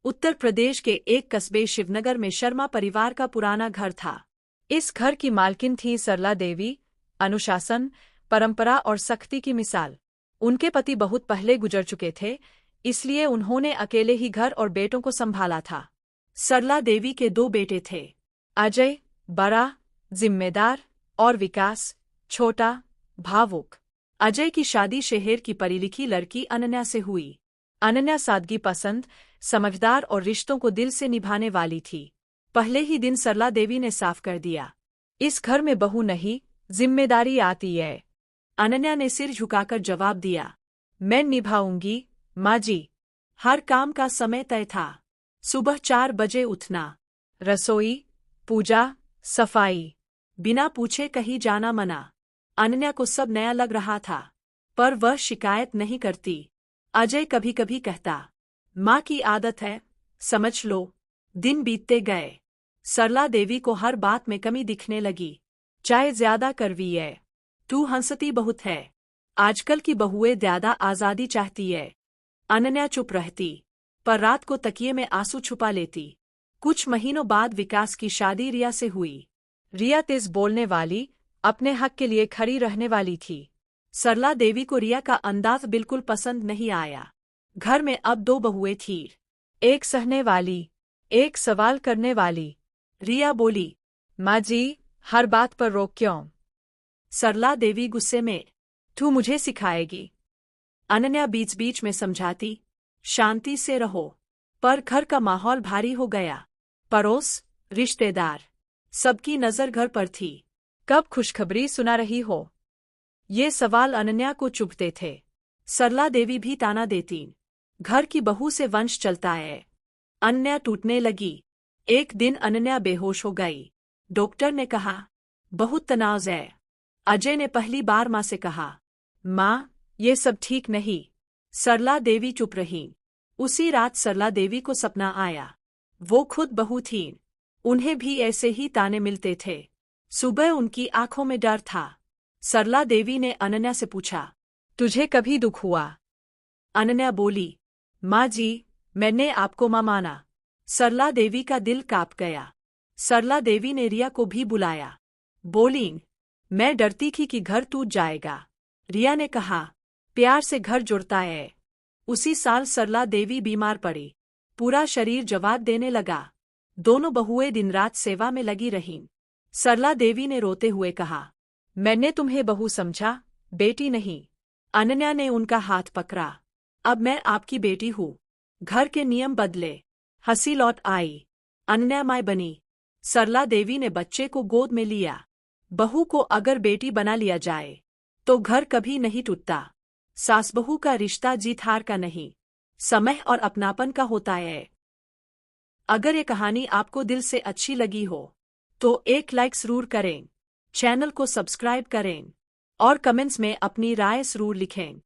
उत्तर प्रदेश के एक कस्बे शिवनगर में शर्मा परिवार का पुराना घर था। इस घर की मालकिन थी सरला देवी, अनुशासन, परंपरा और सख्ती की मिसाल। उनके पति बहुत पहले गुजर चुके थे, इसलिए उन्होंने अकेले ही घर और बेटों को संभाला था। सरला देवी के 2 बेटे थे, अजय, बड़ा, जिम्मेदार, और विकास, छोटा, भावुक। अजय की शादी शहर की पढ़ी लिखी लड़की अनन्या से हुई। अनन्या सादगी पसंद, समझदार और रिश्तों को दिल से निभाने वाली थी। पहले ही दिन सरला देवी ने साफ कर दिया, इस घर में बहू नहीं, जिम्मेदारी आती है। अनन्या ने सिर झुकाकर जवाब दिया, मैं निभाऊंगी माँ जी। हर काम का समय तय था। सुबह 4 बजे उठना, रसोई, पूजा, सफाई, बिना पूछे कहीं जाना मना। अनन्या को सब नया लग रहा था, पर वह शिकायत नहीं करती। अजय कभी कभी कहता, माँ की आदत है, समझ लो। दिन बीतते गए। सरला देवी को हर बात में कमी दिखने लगी। चाय ज्यादा करवी है, तू हंसती बहुत है, आजकल की बहुएं ज्यादा आजादी चाहती है। अनन्या चुप रहती, पर रात को तकिए में आंसू छुपा लेती। कुछ महीनों बाद विकास की शादी रिया से हुई। रिया तेज बोलने वाली, अपने हक के लिए खड़ी रहने वाली थी। सरला देवी को रिया का अंदाज बिल्कुल पसंद नहीं आया। घर में अब 2 बहुएं थीं, एक सहने वाली, एक सवाल करने वाली। रिया बोली, माँ जी, हर बात पर रोक क्यों? सरला देवी गुस्से में, तू मुझे सिखाएगी? अनन्या बीच बीच में समझाती, शांति से रहो। पर घर का माहौल भारी हो गया। पड़ोस, रिश्तेदार, सबकी नजर घर पर थी। कब खुशखबरी सुना रही हो? ये सवाल अनन्या को चुभते थे। सरला देवी भी ताना देती, घर की बहू से वंश चलता है। अनन्या टूटने लगी। एक दिन अनन्या बेहोश हो गई। डॉक्टर ने कहा, बहुत तनाव है। अजय ने पहली बार माँ से कहा, माँ, ये सब ठीक नहीं। सरला देवी चुप रही। उसी रात सरला देवी को सपना आया। वो खुद बहू थीं। उन्हें भी ऐसे ही ताने मिलते थे। सुबह उनकी आंखों में डर था। सरला देवी ने अनन्या से पूछा, तुझे कभी दुख हुआ? अनन्या बोली, माँ जी, मैंने आपको माँ माना। सरला देवी का दिल कांप गया। सरला देवी ने रिया को भी बुलाया। बोली, मैं डरती थी कि घर टूट जाएगा। रिया ने कहा, प्यार से घर जुड़ता है। उसी साल सरला देवी बीमार पड़ी। पूरा शरीर जवाब देने लगा। दोनों बहुएं दिन रात सेवा में लगी रहीं। सरला देवी ने रोते हुए कहा, मैंने तुम्हें बहू समझा, बेटी नहीं। अनन्या ने उनका हाथ पकड़ा, अब मैं आपकी बेटी हूँ। घर के नियम बदले। हंसी लौट आई। अनन्या माँ बनी। सरला देवी ने बच्चे को गोद में लिया। बहू को अगर बेटी बना लिया जाए तो घर कभी नहीं टूटता। सास बहू का रिश्ता जीत हार का नहीं, समय और अपनापन का होता है। अगर ये कहानी आपको दिल से अच्छी लगी हो तो एक लाइक जरूर करें, चैनल को सब्सक्राइब करें और कमेंट्स में अपनी राय जरूर लिखें।